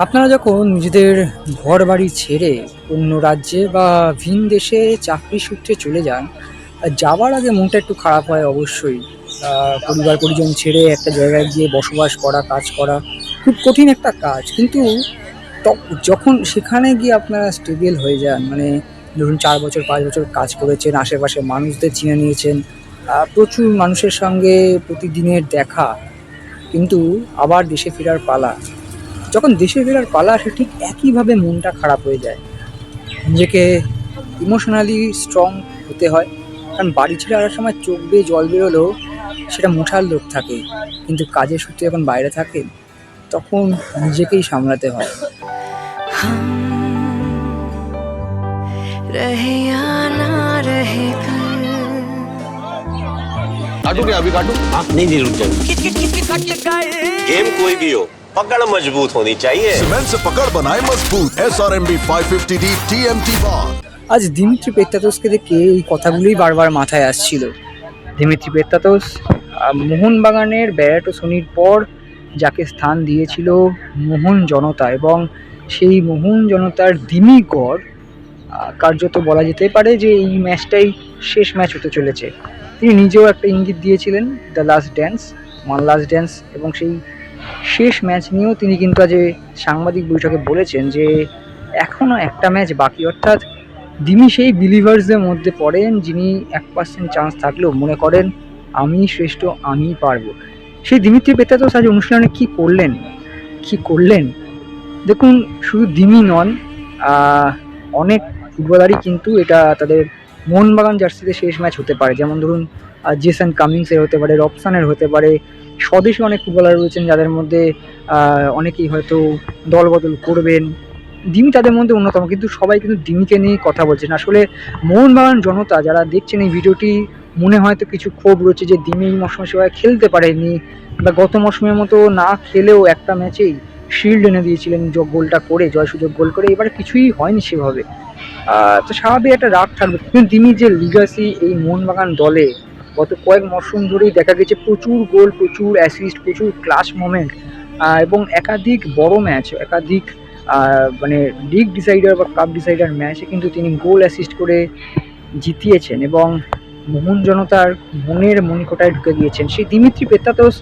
আপনারা যখন নিজেদের ঘরবাড়ি ছেড়ে অন্য রাজ্যে বা ভিন দেশে চাকরি সূত্রে চলে যান, যাওয়ার আগে মনটা একটু খারাপ হয় অবশ্যই। পরিবার পরিজন ছেড়ে একটা জায়গায় গিয়ে বসবাস করা, কাজ করা খুব কঠিন একটা কাজ। কিন্তু যখন সেখানে গিয়ে আপনারা স্টেবল হয়ে যান, মানে ধরুন ৪ বছর ৫ বছর কাজ করেছেন, আশেপাশের মানুষদের চিনে নিয়েছেন, প্রচুর মানুষের সঙ্গে প্রতিদিনের দেখা, কিন্তু আবার দেশে ফেরার পালা। যখন দেশে ফেরার পালা আসে ঠিক একইভাবে মনটা খারাপ হয়ে যায়। নিজেকে ইমোশনালি স্ট্রং হতে হয়, কারণ বাড়ি ছেড়ে আসার সময় চোখ বেয়ে জল বেরোলেও সেটা মোছার লোক থাকে, কিন্তু কাজের সূত্রে যখন বাইরে থাকে তখন নিজেকেই সামলাতে হয়। हम रहे या ना रहे कल। काटू क्या अभी काटू? हाँ नहीं नहीं रुक जाओ। गेम कोई भी हो पकड़ मजबूत होनी चाहिए। सीमेंट से पकड़ बनाए मजबूत SRMB 550D TMT bar। আজ দিমিত্রি পেত্রাতোসকে দেখে এই কথাগুলোই বারবার মাথায় আসছিল। দিমিত্রি পেত্রাতোস মোহনবাগানের ব্যারাটোসনির পর যাকে স্থান দিয়েছিল মোহন জনতা, এবং সেই মোহন জনতার দিমিগড়, কার্যত বলা যেতে পারে যে এই ম্যাচটাই শেষ ম্যাচ হতে চলেছে। তিনি নিজেও একটা ইঙ্গিত দিয়েছিলেন, the last dance, one last dance, এবং সেই শেষ ম্যাচ নিয়েও তিনি কিন্তু আজ সাংবাদিক বৈঠকে বলেছেন যে এখনও একটা ম্যাচ বাকি, অর্থাৎ দিমি সেই বিলিভার্সদের মধ্যে পড়েন যিনি 1% চান্স থাকলেও মনে করেন আমি শ্রেষ্ঠ, আমি পারবো। সেই দিমিত্রি পেত্রাতোস আজ অনুশীলনে কি করলেন দেখুন। শুধু দিমি নন, অনেক ফুটবলারই কিন্তু এটা তাদের মোহনবাগান জার্সিতে শেষ ম্যাচ হতে পারে। যেমন ধরুন জেসন কামিংসের হতে পারে, রবসানের হতে পারে, স্বদেশী অনেক ফুটবলার রয়েছেন যাদের মধ্যে অনেকেই হয়তো দল বদল করবেন। দিমি তাদের মধ্যে অন্যতম, কিন্তু সবাই কিন্তু দিমিকে নিয়ে কথা বলছেন। আসলে মোহনবাগান জনতা যারা দেখছেন এই ভিডিওটি, মনে হয়তো কিছু ক্ষোভ রয়েছে যে দিমি এই মৌসুমে সবাই খেলতে পারেনি, বা গত মৌসুমের মতো না খেলেও একটা ম্যাচেই শিল্ড এনে দিয়েছিলেন গোলটা করে, জয় সুযোগ গোল করে, এবার কিছুই হয়নি সেভাবে। তো স্বাভাবিক একটা রাগ থাকবে, কিন্তু দিমি যে লিগাসি এই মোহনবাগান দলে গত কয়েক মরশুম ধরেই দেখা গেছে প্রচুর গোল, প্রচুর অ্যাসিস্ট, প্রচুর ক্লাস মোমেন্ট, এবং একাধিক বড় ম্যাচ, একাধিক মানে লিগ ডিসাইডার বা কাপ ডিসাইডার ম্যাচে কিন্তু তিনি গোল অ্যাসিস্ট করে জিতিয়েছেন এবং মোহন জনতার মনের মণিকোটায় ঢুকে গিয়েছেন। সেই দিমিত্রি পেত্রাতোস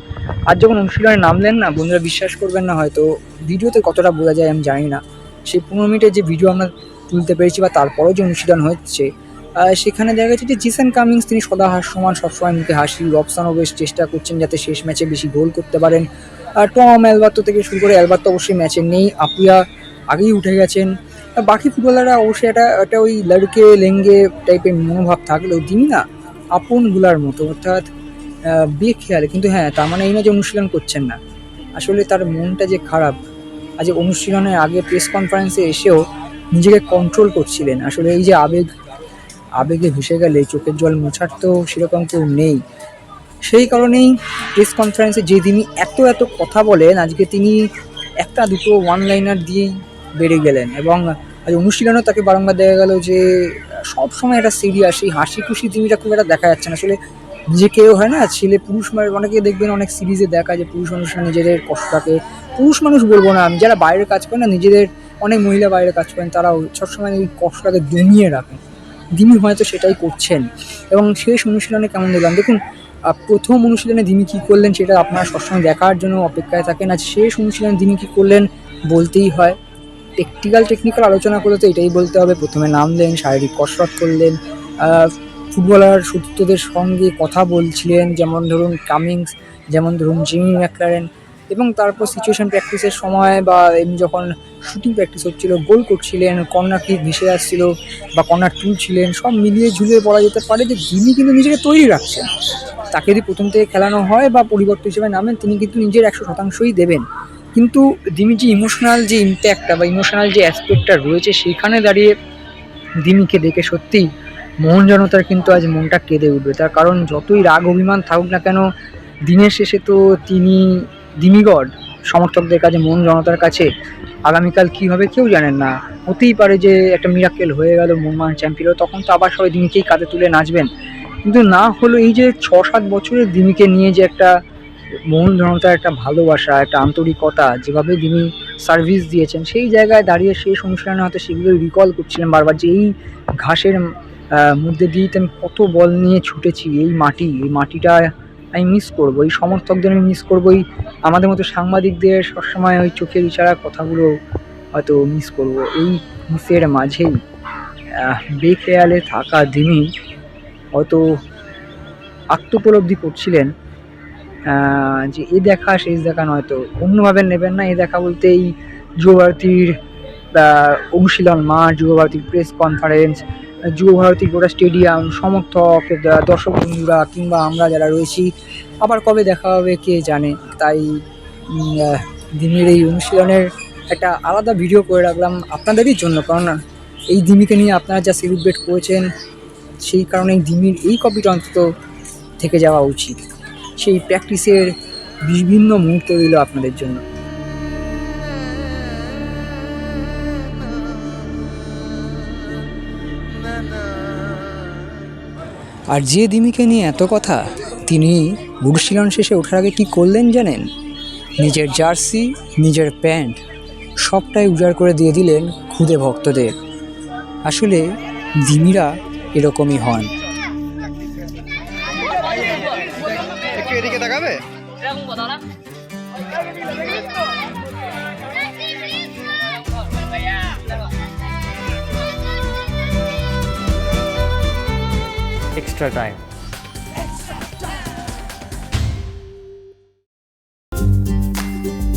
আজ যখন অনুশীলনে নামলেন না, বন্ধুরা বিশ্বাস করবেন না, হয়তো ভিডিওতে কতটা বোঝা যায় আমি জানি না, সেই 15 মিনিটের যে ভিডিও আমরা তুলতে পেরেছি বা তারপরেও যে অনুশীলন হচ্ছে, সেখানে দেখা গেছে যে জিসন কামিংস তিনি সদা হাস্যমান, সবসময় মুখে হাসি। রবসানও বেশ চেষ্টা করছেন যাতে শেষ ম্যাচে বেশি গোল করতে পারেন। আর টম অ্যালবার্তো থেকে শুরু করে, অ্যালবার্তো অবশ্যই ম্যাচে নেই, আপুয়া আগেই উঠে গেছেন। বাকি ফুটবলাররা অবশ্যই একটা ওই লড়কে লেঙ্গে টাইপের মনোভাব থাকলেও দিমি না আপনগুলার মতো, অর্থাৎ বেখেয়ালে। কিন্তু হ্যাঁ, তার মানে এই না যে অনুশীলন করছেন না, আসলে তার মনটা যে খারাপ। আজ অনুশীলনের আগে প্রেস কনফারেন্সে এসেও নিজেকে কন্ট্রোল করছিলেন। আসলে এই যে আবেগে ভেসে গেলে চোখের জল মোছার তো সেরকম কেউ নেই। সেই কারণেই প্রেস কনফারেন্সে যে তিনি এত কথা বলেন, আজকে তিনি একটা দুটো ওয়ান লাইনার দিয়েই বেড়ে গেলেন। এবং আজ অনুশীলনেও তাকে বারংবার দেখা গেল যে সবসময় একটা সিরিয়াস, সেই হাসি খুশি তিনিটা খুব একটা দেখা যাচ্ছে না। আসলে নিজেকেও হয় না, ছেলে পুরুষ অনেকে দেখবেন অনেক সিরিজে দেখা যায় পুরুষ মানুষরা নিজেদের কষ্টটাকে, পুরুষ মানুষ বলবো না আমি, যারা বাইরে কাজ করেন না, নিজেদের অনেক মহিলা বাইরে কাজ করেন, তারাও সবসময় এই কষ্টটাকে দমিয়ে রাখেন। দিমি হয়তো সেটাই করছেন। এবং শেষ অনুশীলনে কেমন দেখলাম দেখুন, প্রথম অনুশীলনে দিমি কী করলেন সেটা আপনারা সবসময় দেখার জন্য অপেক্ষায় থাকেন। আজ শেষ অনুশীলনে দিমি কী করলেন বলতেই হয়। টেকনিক্যাল আলোচনা করলে তো এটাই বলতে হবে, প্রথমে নামলেন, শারীরিক কসরত করলেন, ফুটবলার সতীর্থদের সঙ্গে কথা বলছিলেন, যেমন ধরুন কামিংস, যেমন ধরুন জিমি ম্যাকলারেন, এবং তারপর সিচুয়েশন প্র্যাকটিসের সময় বা এমনি যখন শুটিং প্র্যাকটিস হচ্ছিল, গোল করছিলেন, কর্নার কিক ভেসে আসছিল বা কর্নার তুলছিলেন, সব মিলিয়ে ঝুলিয়ে বলা যেতে পারে যে দিমি কিন্তু নিজেকে তৈরি রাখছেন। তাকে যদি প্রথম থেকে খেলানো হয় বা পরিবর্তন হিসেবে নামেন, তিনি কিন্তু নিজের 100%ই দেবেন। কিন্তু দিমির যে ইমোশনাল যে ইম্প্যাক্টটা বা ইমোশনাল যে অ্যাসপেক্টটা রয়েছে, সেইখানে দাঁড়িয়ে দিমিকে দেখে সত্যিই মোহন জনতার কিন্তু আজ মনটা কেঁদে উঠবে। তার কারণ যতই রাগ অভিমান থাকুক না কেন, দিনের শেষে তো তিনি দিমিগড সমর্থকদের কাছে, মোহন জনতার কাছে আগামীকাল কী হবে কেউ জানেন না। হতেই পারে যে একটা মিরাকেল হয়ে গেল, মোহনবাগান চ্যাম্পিয়ন হলো, তখন তো আবার সবাই দিমিকেই কাঁধে তুলে নাচবেন। কিন্তু না হলো, এই যে 6-7 বছরের দিমিকে নিয়ে যে একটা মোহন জনতার একটা ভালোবাসা, একটা আন্তরিকতা, যেভাবে তিনি সার্ভিস দিয়েছেন, সেই জায়গায় দাঁড়িয়ে শেষ অনুষ্ঠানে হয়তো সেগুলো রিকল করছিলেন বারবার, যে এই ঘাসের মধ্যে দিয়ে আমি কত বল নিয়ে ছুটেছি, এই মাটিটা আমি মিস করবো, এই সমর্থকদের আমি মিস করবো, এই আমাদের মতো সাংবাদিকদের সবসময় ওই চোখের ইশারা কথাগুলো হয়তো মিস করব। এই মিসের মাঝেই বেখেয়ালে থাকা ধিমি হয়তো আত্মোপলব্ধি করছিলেন যে এ দেখা শেষ দেখা নয়তো, অন্যভাবে নেবেন না। এ দেখা বলতে এই যুবভারতীর অনুশীলন মাঠ, যুবভারতীর প্রেস কনফারেন্স, যুবভারতীর গোটা স্টেডিয়াম, সমর্থক, দর্শক বন্ধুরা কিংবা আমরা যারা রয়েছি, আবার কবে দেখা হবে কে জানে। তাই ধিমির এই অনুশীলনের একটা আলাদা ভিডিও করে রাখলাম আপনাদেরই জন্য, কারণ এই ধিমিকে নিয়ে আপনারা যা সেলিব্রেট করেছেন, সেই কারণে ধিমির এই কপিটা অন্তত থেকে যাওয়া উচিত। সেই প্র্যাকটিসের বিভিন্ন মুহূর্ত রইল আপনাদের জন্য। আর যে ধিমিকে নিয়ে এত কথা, তিনি অনুশীলন শেষে ওঠার আগে কী করলেন জানেন? নিজের জার্সি, নিজের প্যান্ট সবটাই উজাড় করে দিয়ে দিলেন খুদে ভক্তদের। আসলে ধিমিরা এরকমই হন। একটু এদিকে তাকাবে। extra time.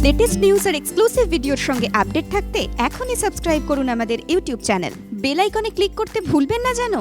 লেটেস্ট নিউজ আর এক্সক্লুসিভ ভিডিওর সঙ্গে আপডেট থাকতে এখনই সাবস্ক্রাইব করুন আমাদের ইউটিউব চ্যানেল। বেল আইকনে ক্লিক করতে ভুলবেন না যেন।